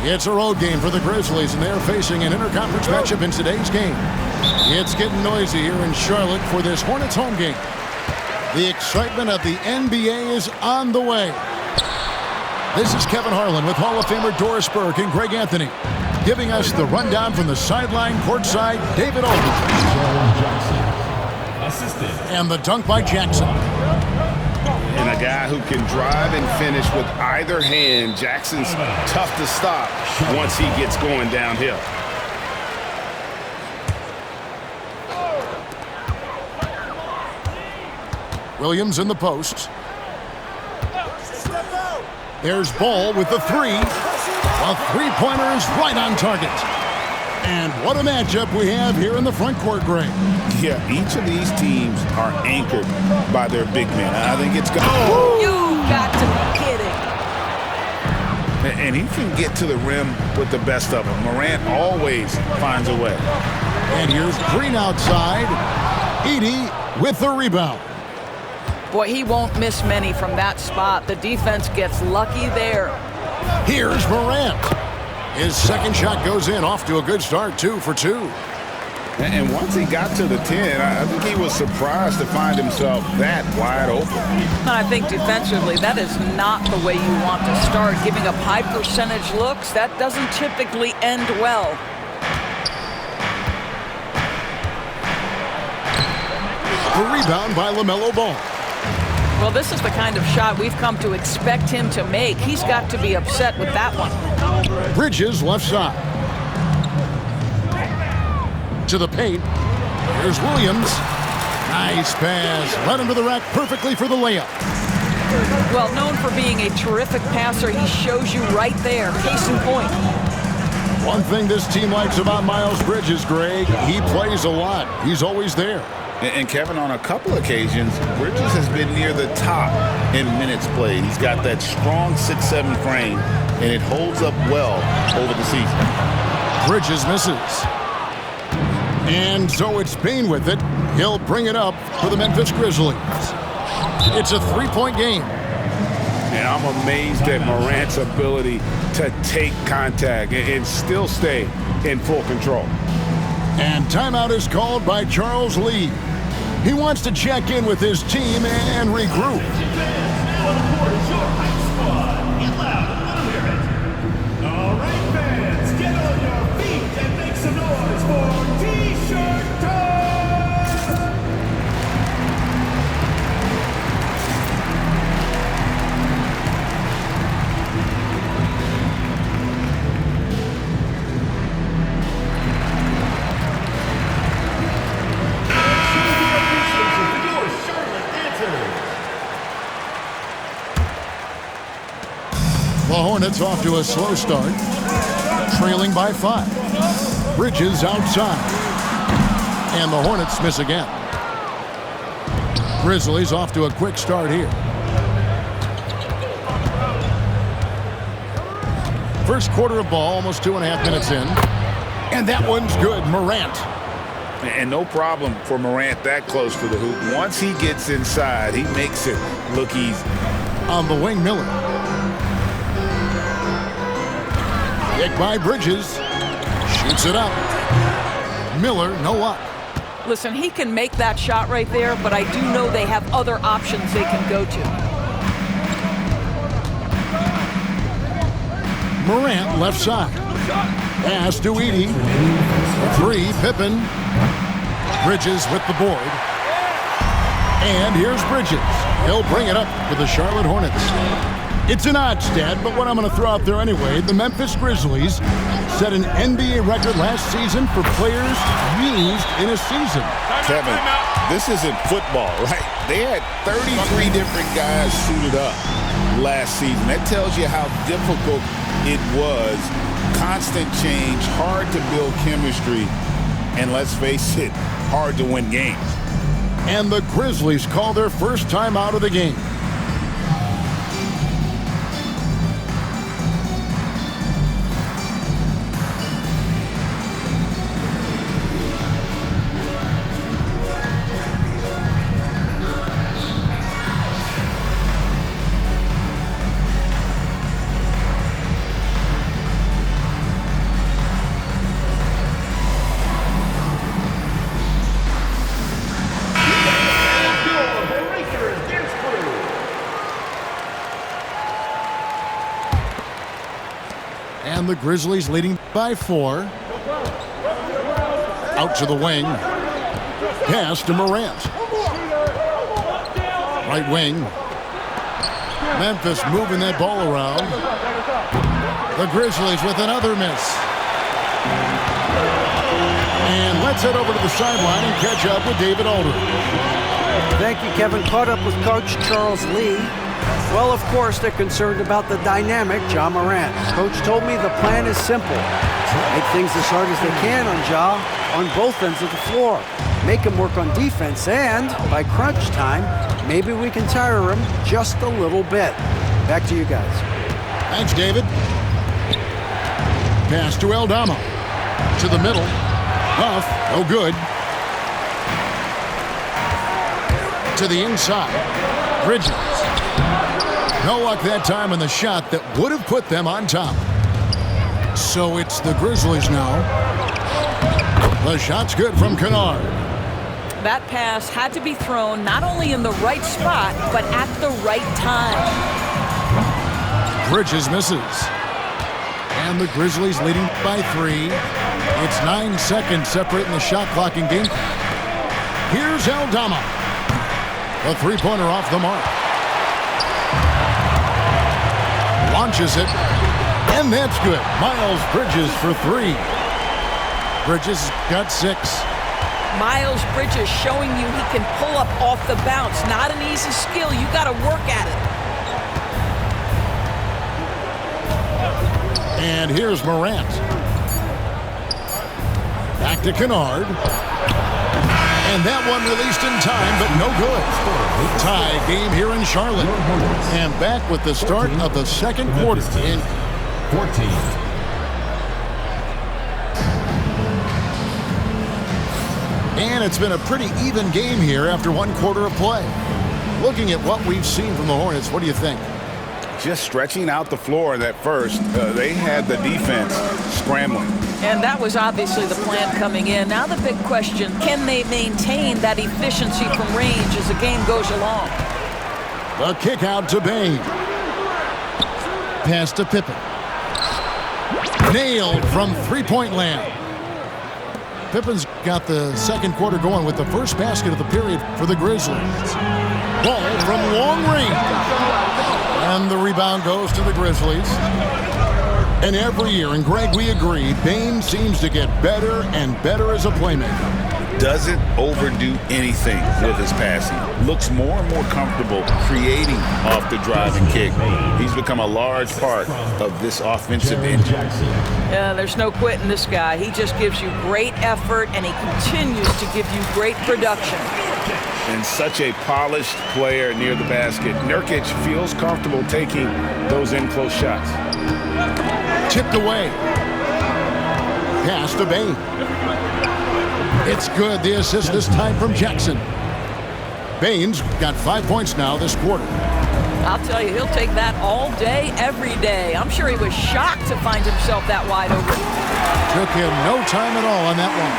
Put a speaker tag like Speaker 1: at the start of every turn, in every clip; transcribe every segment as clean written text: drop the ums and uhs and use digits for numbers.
Speaker 1: It's a road game for the Grizzlies, and they're facing an interconference matchup in today's game. It's getting noisy here in Charlotte for this Hornets home game. The excitement of the NBA is on the way. This is Kevin Harlan with Hall of Famer Doris Burke and Greg Anthony, giving us the rundown from the sideline courtside, David Aldridge. And the dunk by Jackson.
Speaker 2: And a guy who can drive and finish with either hand. Jackson's tough to stop once he gets going downhill.
Speaker 1: Williams in the post. There's Ball with the three. A three-pointer is right on target. And what a matchup we have here in the front court, Greg.
Speaker 2: Yeah, each of these teams are anchored by their big men. I think it's going.
Speaker 3: Oh. You got to be kidding.
Speaker 2: And he can get to the rim with the best of them. Morant always finds a way.
Speaker 1: And here's Green outside. Edey with the rebound.
Speaker 3: Boy, he won't miss many from that spot. The defense gets lucky there.
Speaker 1: Here's Morant. His second shot goes in, off to a good start, 2 for 2.
Speaker 2: And once he got to the 10, I think he was surprised to find himself that wide open.
Speaker 3: And I think defensively, that is not the way you want to start. Giving up high percentage looks, that doesn't typically end well.
Speaker 1: The rebound by LaMelo Ball.
Speaker 3: Well, this is the kind of shot we've come to expect him to make. He's got to be upset with that one.
Speaker 1: Bridges left side. To the paint. Here's Williams. Nice pass. Right under the rack perfectly for the layup.
Speaker 3: Well, known for being a terrific passer, he shows you right there. Case in point.
Speaker 1: One thing this team likes about Miles Bridges, Greg, he plays a lot. He's always there.
Speaker 2: And Kevin, on a couple occasions, Bridges has been near the top in minutes played. He's got that strong 6'7" frame, and it holds up well over the season.
Speaker 1: Bridges misses. And so it's Payne with it. He'll bring it up for the Memphis Grizzlies. It's a three-point game.
Speaker 2: And I'm amazed at Morant's ability to take contact and still stay in full control.
Speaker 1: And timeout is called by Charles Lee. He wants to check in with his team and regroup.
Speaker 4: All right, fans, get on your feet and make some noise for T-Shirt Time!
Speaker 1: The Hornets off to a slow start, trailing by 5. Bridges outside. And the Hornets miss again. Grizzlies off to a quick start here. First quarter of ball, almost 2.5 minutes in. And that one's good. Morant.
Speaker 2: And no problem for Morant that close to the hoop. Once he gets inside, he makes it look easy.
Speaker 1: On the wing, Miller. Kick by Bridges. Shoots it up. Miller, no luck.
Speaker 3: Listen, he can make that shot right there, but I do know they have other options they can go to.
Speaker 1: Morant left side. Pass to Edey. 3, Pippen. Bridges with the board. And here's Bridges. He'll bring it up for the Charlotte Hornets. It's an odd stat, but what I'm going to throw out there anyway, the Memphis Grizzlies set an NBA record last season for players used in a season.
Speaker 2: Kevin, this isn't football, right? They had 33 different guys suited up last season. That tells you how difficult it was. Constant change, hard to build chemistry, and let's face it, hard to win games.
Speaker 1: And the Grizzlies call their first time out of the game. And the Grizzlies leading by 4. Out to the wing. Pass to Morant. Right wing. Memphis moving that ball around. The Grizzlies with another miss. And let's head over to the sideline and catch up with David Aldridge.
Speaker 5: Thank you, Kevin. Caught up with Coach Charles Lee. Well, of course, they're concerned about the dynamic Ja Morant. Coach told me the plan is simple. Make things as hard as they can on Ja on both ends of the floor. Make him work on defense, and by crunch time, maybe we can tire him just a little bit. Back to you guys.
Speaker 1: Thanks, David. Pass to Aldama. To the middle. Off. No good. To the inside. Bridges. No luck that time on the shot that would have put them on top. So it's the Grizzlies now. The shot's good from Kennard.
Speaker 3: That pass had to be thrown not only in the right spot, but at the right time.
Speaker 1: Bridges misses. And the Grizzlies leading by 3. It's 9 seconds separating the shot clock in game. Here's Aldama. The three-pointer off the mark. Launches it. And that's good. Miles Bridges for 3. Bridges got 6.
Speaker 3: Miles Bridges showing you he can pull up off the bounce. Not an easy skill. You got to work at it.
Speaker 1: And here's Morant. Back to Kennard. And that one released in time, but no good. Tie game here in Charlotte. And back with the start of the second quarter in
Speaker 4: 14.
Speaker 1: And it's been a pretty even game here after one quarter of play. Looking at what we've seen from the Hornets, what do you think?
Speaker 2: Just stretching out the floor that first. They had the defense scrambling.
Speaker 3: And that was obviously the plan coming in. Now the big question, can they maintain that efficiency from range as the game goes along?
Speaker 1: The kick out to Bane. Pass to Pippen. Nailed from three-point land. Pippen's got the second quarter going with the first basket of the period for the Grizzlies. Ball from long range. And the rebound goes to the Grizzlies. And every year, and Greg, we agree, Bane seems to get better and better as a playmaker.
Speaker 2: Doesn't overdo anything with his passing. Looks more and more comfortable creating off the driving kick. He's become a large part of this offensive engine.
Speaker 3: Yeah, there's no quitting this guy. He just gives you great effort, and he continues to give you great production.
Speaker 2: And such a polished player near the basket. Nurkic feels comfortable taking those in-close shots.
Speaker 1: Tipped away. Pass to Bane. It's good. The assist this time from Jackson. Bane's got 5 points now this quarter.
Speaker 3: I'll tell you, he'll take that all day, every day. I'm sure he was shocked to find himself that wide open.
Speaker 1: Took him no time at all on that one.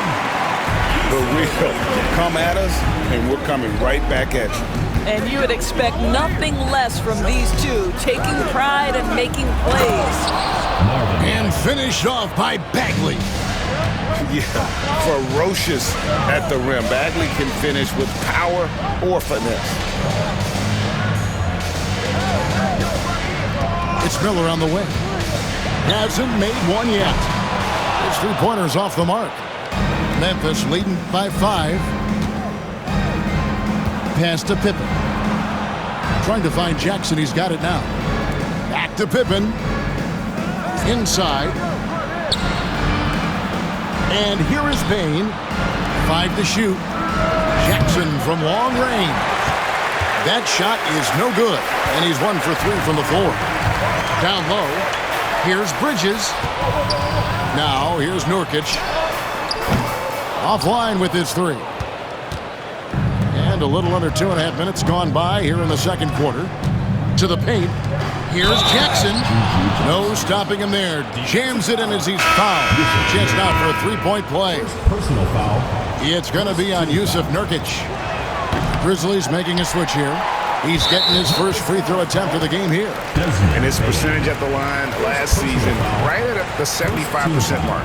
Speaker 2: The real come at us, and we're coming right back at you.
Speaker 3: And you would expect nothing less from these two, taking pride and making plays.
Speaker 1: And finished off by Bagley.
Speaker 2: Yeah, ferocious at the rim. Bagley can finish with power or finesse.
Speaker 1: It's Miller on the wing. Hasn't made one yet. His three-pointer's off the mark. Memphis leading by 5. Pass to Pippen. Trying to find Jackson. He's got it now. Back to Pippen. Inside. And here is Bane. 5 to shoot. Jackson from long range. That shot is no good. And he's 1 for 3 from the floor. Down low. Here's Bridges. Now here's Nurkic. Offline with his 3. And a little under 2.5 minutes gone by here in the second quarter. To the paint. Here's Jackson. No stopping him there. Jams it in as he's fouled. Chance now for a three-point play.
Speaker 4: Personal foul.
Speaker 1: It's going to be on Yusuf Nurkic. Grizzlies making a switch here. He's getting his first free throw attempt of the game here.
Speaker 2: And his percentage at the line last season, right at the 75% mark.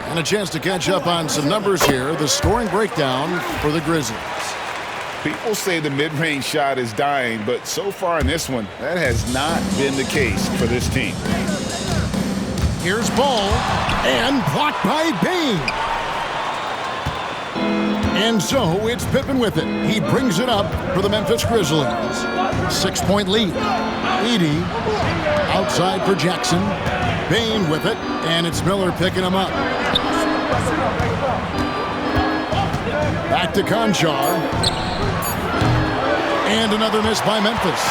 Speaker 1: And a chance to catch up on some numbers here. The scoring breakdown for the Grizzlies.
Speaker 2: People say the mid-range shot is dying, but so far in this one, that has not been the case for this team.
Speaker 1: Here's Ball, and blocked by Bane. And so it's Pippen with it. He brings it up for the Memphis Grizzlies. 6-point lead. Edey outside for Jackson. Bane with it, and it's Miller picking him up. Back to Conchar. And another miss by Memphis.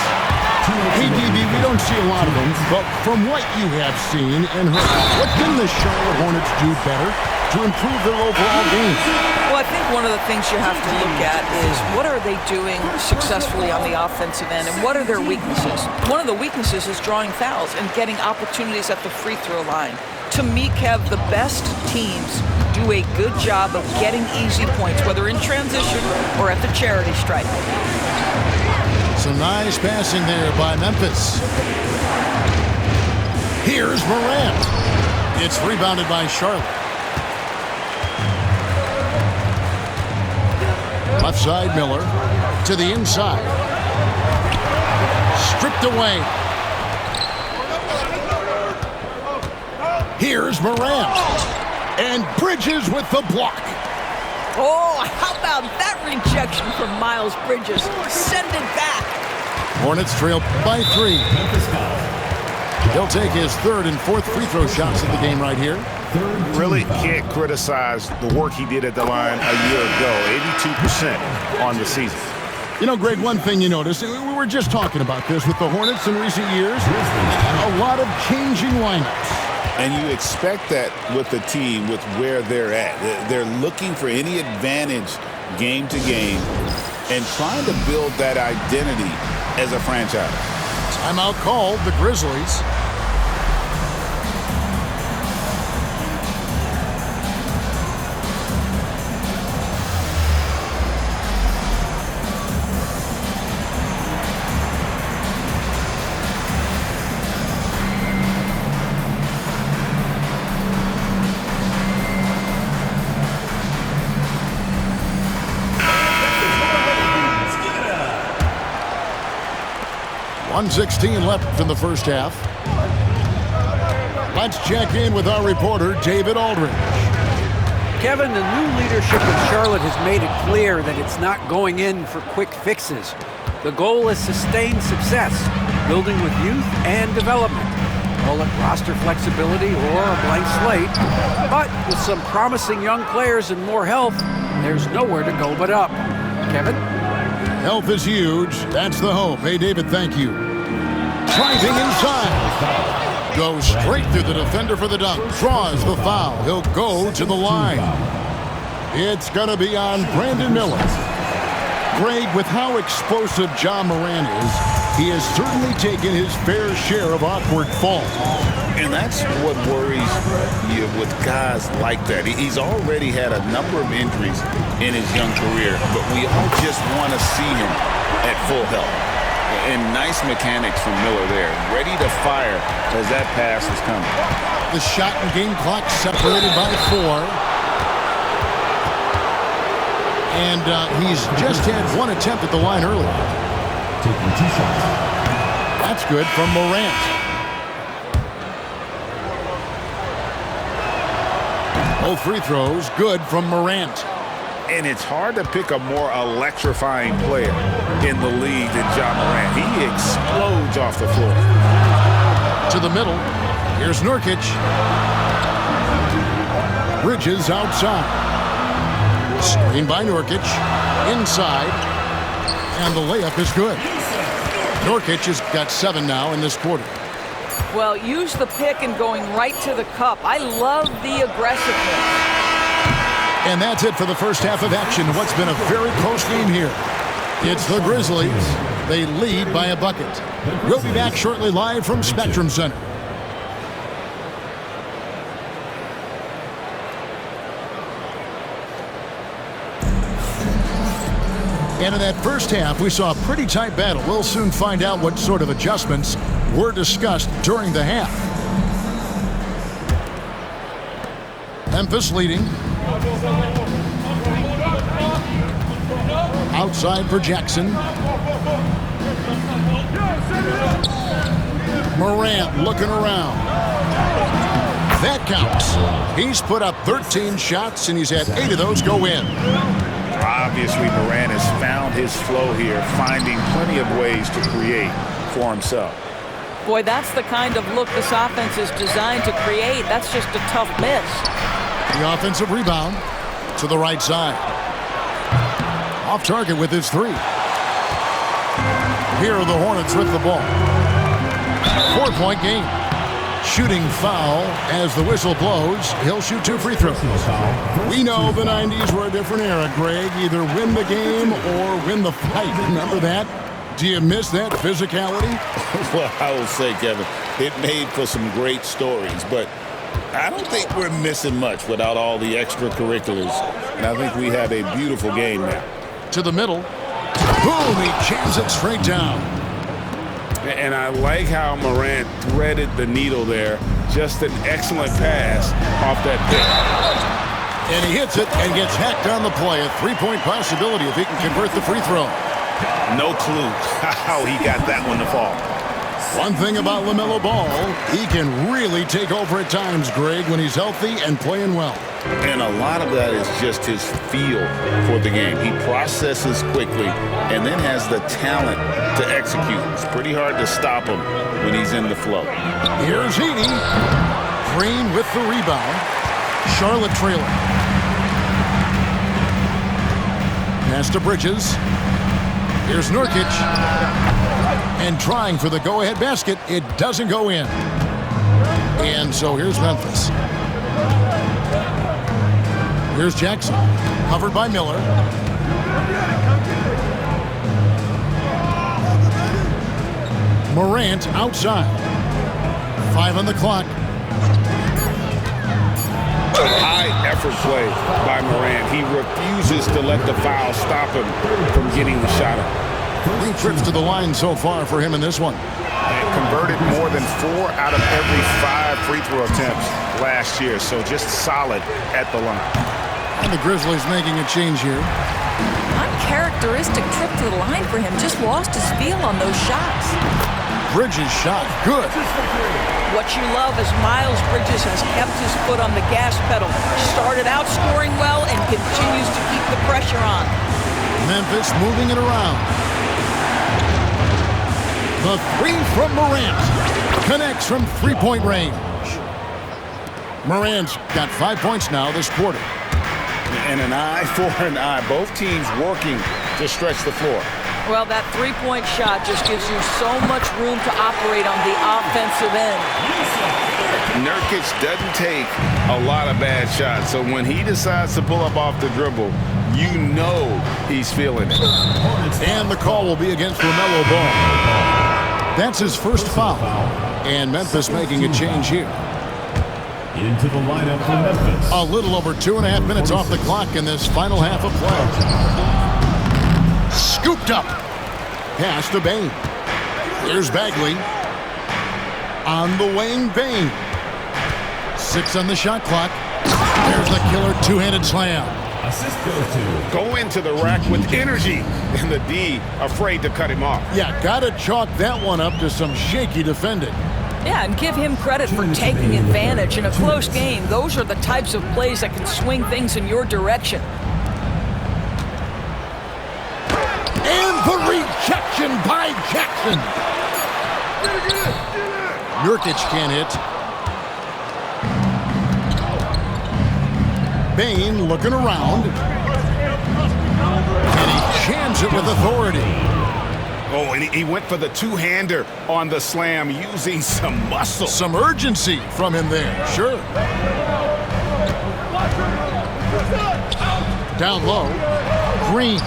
Speaker 1: Hey, DB, we don't see a lot of them, but from what you have seen and heard, what can the Charlotte Hornets do better to improve their overall game?
Speaker 3: Well, I think one of the things you have to look at is what are they doing successfully on the offensive end and what are their weaknesses? One of the weaknesses is drawing fouls and getting opportunities at the free throw line. To me, Kev, the best teams do a good job of getting easy points, whether in transition or at the charity stripe.
Speaker 1: Some nice passing there by Memphis. Here's Morant. It's rebounded by Charlotte. Left side, Miller. To the inside. Stripped away. Here's Morant. And Bridges with the block.
Speaker 3: Oh, how about that rejection from Miles Bridges? Send it back.
Speaker 1: Hornets trail by 3. He'll take his third and fourth free throw shots of the game right here.
Speaker 2: Really can't criticize the work he did at the line a year ago. 82% on the season.
Speaker 1: You know, Greg, one thing you notice, we were just talking about this with the Hornets in recent years, a lot of changing lineups.
Speaker 2: And you expect that with the team, with where they're at. They're looking for any advantage game to game and trying to build that identity as a franchise.
Speaker 1: Timeout called, the Grizzlies. .116 left in the first half. Let's check in with our reporter, David Aldridge.
Speaker 5: Kevin, the new leadership in Charlotte has made it clear that it's not going in for quick fixes. The goal is sustained success, building with youth and development. Call it roster flexibility or a blank slate. But with some promising young players and more health, there's nowhere to go but up. Kevin?
Speaker 1: Health is huge. That's the hope. Hey, David, thank you. Driving inside. Goes straight through the defender for the dunk. Draws the foul. He'll go to the line. It's going to be on Brandon Miller. Greg, with how explosive Ja Morant is, he has certainly taken his fair share of awkward falls.
Speaker 2: And that's what worries you with guys like that. He's already had a number of injuries in his young career, but we all just want to see him at full health. And nice mechanics from Miller there, ready to fire as that pass is coming.
Speaker 1: The shot and game clock separated by 4. And he's just had one attempt at the line earlier.
Speaker 4: Taking 2 shots.
Speaker 1: That's good from Morant. Both free throws good from Morant.
Speaker 2: And it's hard to pick a more electrifying player in the league than Ja Morant. He explodes off the floor.
Speaker 1: To the middle. Here's Nurkic. Bridges outside. Screen by Nurkic. Inside. And the layup is good. Nurkic has got 7 now in this quarter.
Speaker 3: Well, use the pick and going right to the cup. I love the aggressiveness.
Speaker 1: And that's it for the first half of action. What's been a very close game here. It's the Grizzlies. They lead by a bucket. We'll be back shortly live from Spectrum Center. And in that first half, we saw a pretty tight battle. We'll soon find out what sort of adjustments were discussed during the half. Memphis leading. Outside for Jackson. Morant looking around. That counts. He's put up 13 shots, and he's had 8 of those go in.
Speaker 2: Obviously, Morant has found his flow here, finding plenty of ways to create for himself.
Speaker 3: Boy, that's the kind of look this offense is designed to create. That's just a tough miss.
Speaker 1: The offensive rebound to the right side. Off target with his 3. Here are the Hornets with the ball. 4-point game. Shooting foul as the whistle blows. He'll shoot 2 free throws. We know the 90s were a different era, Greg. Either win the game or win the fight. Remember that? Do you miss that physicality?
Speaker 2: Well, I will say, Kevin, it made for some great stories, but I don't think we're missing much without all the extracurriculars. And I think we have a beautiful game now.
Speaker 1: To the middle. Boom, he jams it straight down.
Speaker 6: And I like how Morant threaded the needle there. Just an excellent pass off that pick.
Speaker 1: And he hits it and gets hacked on the play. A 3-point possibility if he can convert the free throw.
Speaker 6: No clue how he got that one to fall.
Speaker 1: One thing about LaMelo Ball, he can really take over at times, Greg, when he's healthy and playing well.
Speaker 2: And a lot of that is just his feel for the game. He processes quickly and then has the talent to execute. It's pretty hard to stop him when he's in the flow.
Speaker 1: Here's Heaney. Green with the rebound. Charlotte trailing. Pass to Bridges. Here's Nurkic. And trying for the go-ahead basket. It doesn't go in. And so here's Memphis. Here's Jackson. Covered by Miller. Morant outside. 5 on the clock.
Speaker 6: High effort play by Morant. He refuses to let the foul stop him from getting the shot up.
Speaker 1: 3 trips to the line so far for him in this one.
Speaker 6: And converted more than 4 out of every 5 free throw attempts last year. So just solid at the line.
Speaker 1: And the Grizzlies making a change here.
Speaker 3: Uncharacteristic trip to the line for him. Just lost his feel on those shots.
Speaker 1: Bridges shot. Good.
Speaker 3: What you love is Miles Bridges has kept his foot on the gas pedal. Started out scoring well and continues to keep the pressure on.
Speaker 1: Memphis moving it around. The 3 from Morant. Connects from 3-point range. Morant's got 5 points now this quarter.
Speaker 2: And an eye for an eye. Both teams working to stretch the floor.
Speaker 3: Well, that 3-point shot just gives you so much room to operate on the offensive end.
Speaker 6: Nurkic doesn't take a lot of bad shots, so when he decides to pull up off the dribble, you know he's feeling it.
Speaker 1: And the call will be against LaMelo Ball. That's his first foul. And Memphis making a change here.
Speaker 4: Into the lineup for Memphis.
Speaker 1: A little over 2.5 minutes off the clock in this final half of play. Scooped up. Pass to Bane. Here's Bagley. On the wing, Bane. 6 on the shot clock. There's the killer 2-handed slam.
Speaker 4: Assist goes to.
Speaker 6: Go into the rack with energy, and the D afraid to cut him off.
Speaker 1: Yeah, gotta chalk that one up to some shaky defending.
Speaker 3: Yeah, and give him credit for taking advantage. In a close game, those are the types of plays that can swing things in your direction.
Speaker 1: And the rejection by Jackson. Nurkic can't hit. Bane looking around. And he jams it with authority.
Speaker 6: Oh, and he went for the 2-hander on the slam, using some muscle.
Speaker 1: Some urgency from him there, sure. Down low, Green.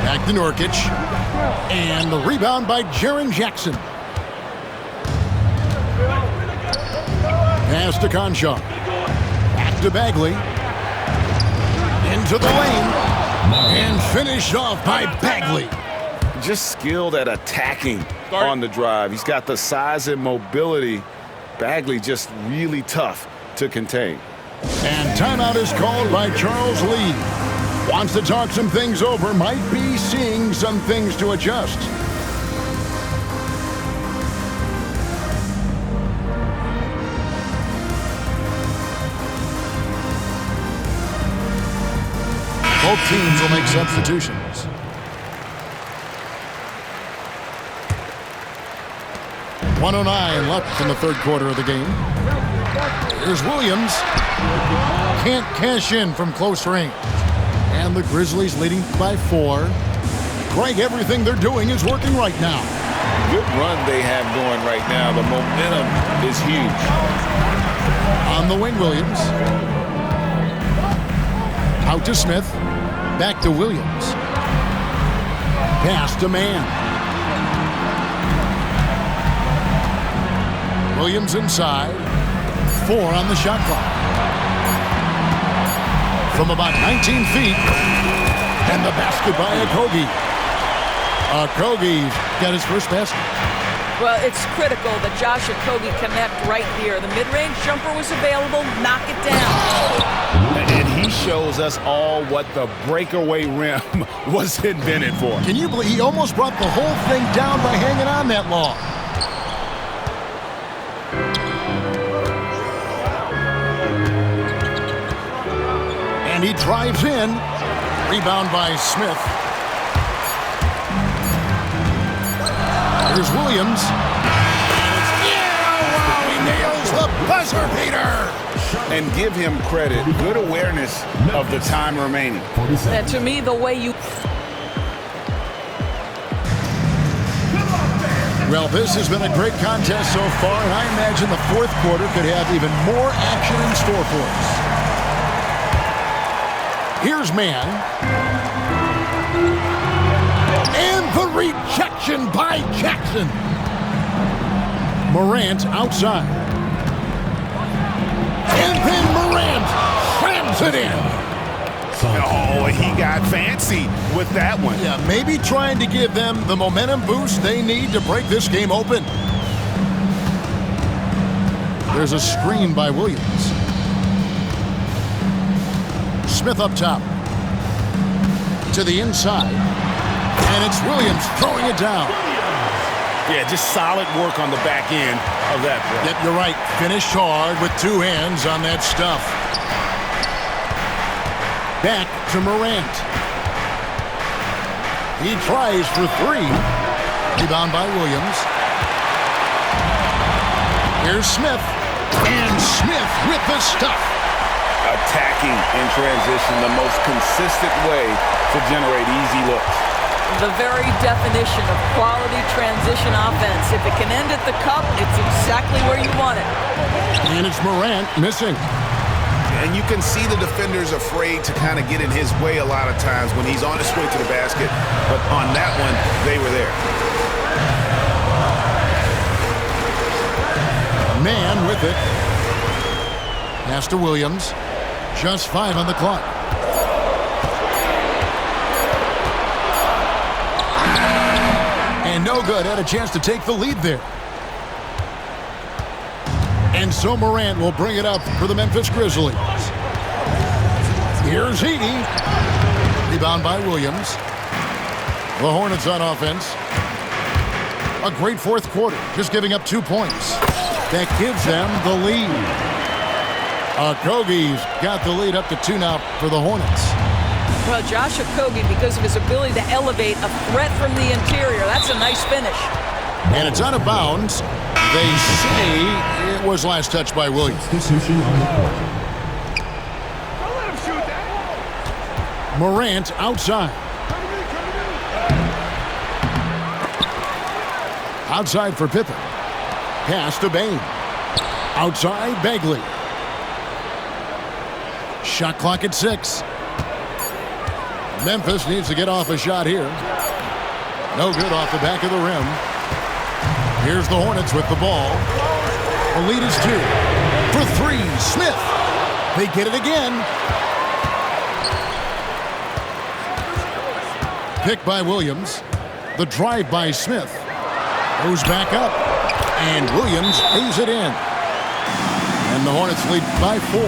Speaker 1: Back to Nurkic. And the rebound by Jaren Jackson. Pass to Conchar. Back to Bagley. Into the lane. And finished off by Bagley.
Speaker 6: Just skilled at attacking on the drive. He's got the size and mobility. Bagley just really tough to contain.
Speaker 1: And timeout is called by Charles Lee. Wants to talk some things over. Might be seeing some things to adjust. Both teams will make substitutions. .109 left in the third quarter of the game. Here's Williams. Can't cash in from close range. And the Grizzlies leading by 4. Greg, everything they're doing is working right now.
Speaker 6: Good run they have going right now. The momentum is huge.
Speaker 1: On the wing, Williams. Out to Smith. Back to Williams. Pass to Mann. Williams inside. 4 on the shot clock. From about 19 feet. And the basket by Okogie. Okogie's got his first basket.
Speaker 3: Well, it's critical that Josh Okogie connect right here. The mid-range jumper was available. Knock it down.
Speaker 6: And he shows us all what the breakaway rim was invented for.
Speaker 1: Can you believe he almost brought the whole thing down by hanging on that long? And he drives in. Rebound by Smith. Here's Williams. Wow, he nails the buzzer beater.
Speaker 6: And give him credit. Good awareness of the time remaining.
Speaker 3: And to me, the way you...
Speaker 1: Well, this has been a great contest so far, and I imagine the fourth quarter could have even more action in store for us. Here's Mann. And the rejection by Jackson. Morant outside. And then Morant slams it in.
Speaker 6: Oh, he got fancy with that one.
Speaker 1: Yeah, maybe trying to give them the momentum boost they need to break this game open. There's a screen by Williams. Smith up top. To the inside. And it's Williams throwing it down.
Speaker 6: Yeah, just solid work on the back end of that play.
Speaker 1: Yep, you're right. Finished hard with 2 hands on that stuff. Back to Morant. He tries for 3. Rebound by Williams. Here's Smith. And Smith with the stuff.
Speaker 6: Attacking in transition, the most consistent way to generate easy looks.
Speaker 3: The very definition of quality transition offense. If it can end at the cup, it's exactly where you want it.
Speaker 1: And it's Morant missing.
Speaker 2: And you can see the defenders afraid to kind of get in his way a lot of times when he's on his way to the basket. But on that one, they were there.
Speaker 1: Mann with it. Pass to Williams. Just 5 on the clock. And no good. Had a chance to take the lead there. And so Morant will bring it up for the Memphis Grizzlies. Here's Edey. Rebound by Williams. The Hornets on offense. A great fourth quarter, just giving up 2 points. That gives them the lead. Okogie's got the lead up to 2 now for the Hornets.
Speaker 3: Well, Josh Okogie, because of his ability to elevate a threat from the interior, that's a nice finish.
Speaker 1: And it's out of bounds. They say it was last touched by Williams. Morant outside. Outside for Pippen. Pass to Bane. Outside, Bagley. Shot clock at 6. Memphis needs to get off a shot here. No good off the back of the rim. Here's the Hornets with the ball. The lead is 2. For 3, Smith. They get it again. pick by Williams. The drive by Smith. Goes back up. And Williams lays it in. And the Hornets lead by 4.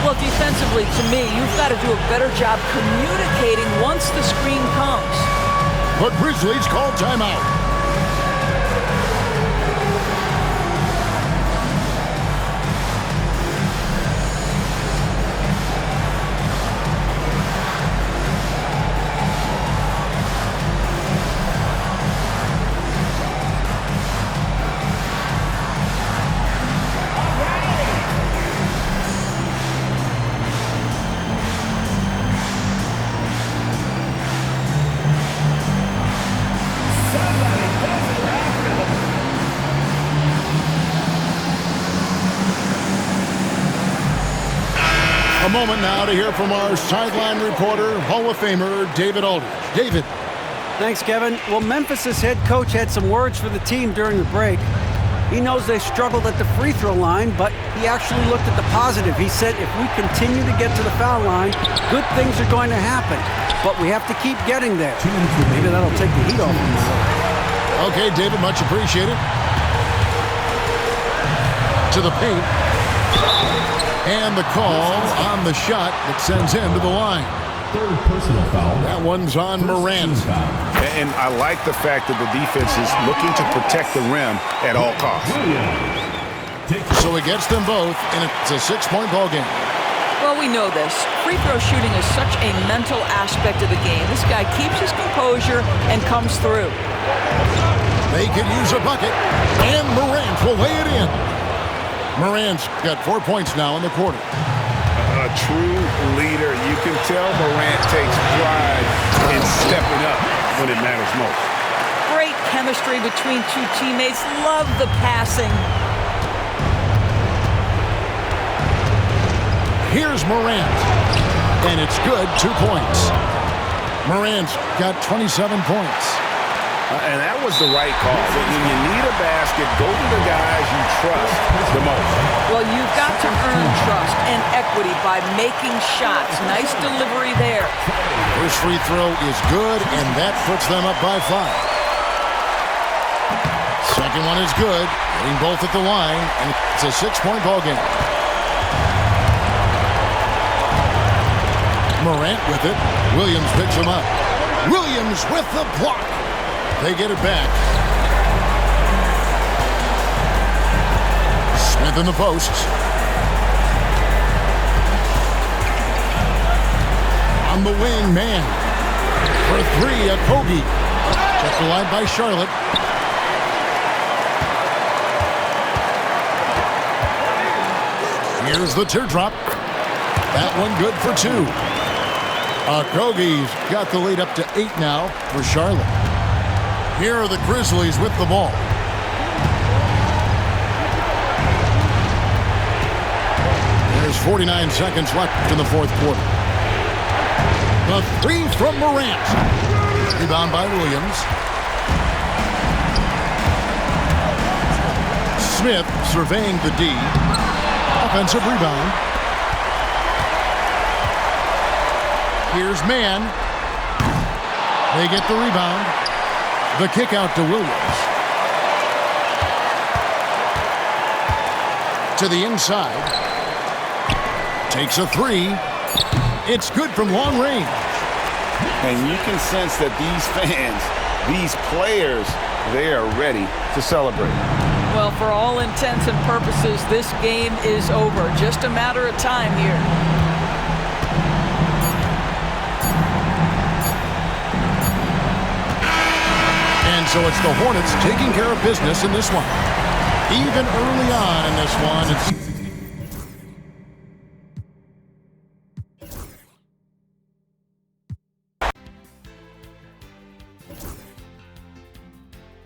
Speaker 3: Well, defensively, to me, you've got to do a better job communicating once the screen comes.
Speaker 1: But Grizzlies call timeout. A moment now to hear from our sideline reporter, Hall of Famer David Aldridge. David.
Speaker 5: Thanks, Kevin. Well, Memphis' head coach had some words for the team during the break. He knows they struggled at the free throw line, but he actually looked at the positive. He said, if we continue to get to the foul line, good things are going to happen. But we have to keep getting there. Maybe that'll take the heat off him.
Speaker 1: Okay, David, much appreciated. To the paint. And the call on the shot that sends him to the line.
Speaker 4: Third personal foul.
Speaker 1: That one's on Morant.
Speaker 6: And I like the fact that the defense is looking to protect the rim at all costs.
Speaker 1: So he gets them both, and it's a 6-point ball game.
Speaker 3: Well, we know this. Free throw shooting is such a mental aspect of the game. This guy keeps his composure and comes through.
Speaker 1: They can use a bucket, and Morant will lay it in. Morant's got 4 points now in the quarter.
Speaker 6: A true leader. You can tell Morant takes pride in stepping up when it matters most.
Speaker 3: Great chemistry between two teammates. Love the passing.
Speaker 1: Here's Morant. And it's good, 2 points. Morant's got 27 points.
Speaker 6: And that was the right call. When you need a basket, go to the guys you trust the most.
Speaker 3: Well, you've got to earn trust and equity by making shots. Nice delivery there.
Speaker 1: First free throw is good, and that puts them up by 5. Second one is good, getting both at the line, and it's a 6-point ball game. Morant with it. Williams picks him up. Williams with the block. They get it back. Smith in the post. On the wing, man. For 3, Okogie. Check the line by Charlotte. Here's the teardrop. That one good for 2. Okogie's got the lead up to 8 now for Charlotte. Here are the Grizzlies with the ball. There's 49 seconds left in the fourth quarter. The 3 from Morant. Rebound by Williams. Smith surveying the D. Offensive rebound. Here's Mann. They get the rebound. The kick out to Williams. To the inside. Takes a 3. It's good from long range.
Speaker 6: And you can sense that these fans, these players, they are ready to celebrate.
Speaker 3: Well, for all intents and purposes, this game is over. Just a matter of time here.
Speaker 1: So it's the Hornets taking care of business in this one. Even early on in this one, it's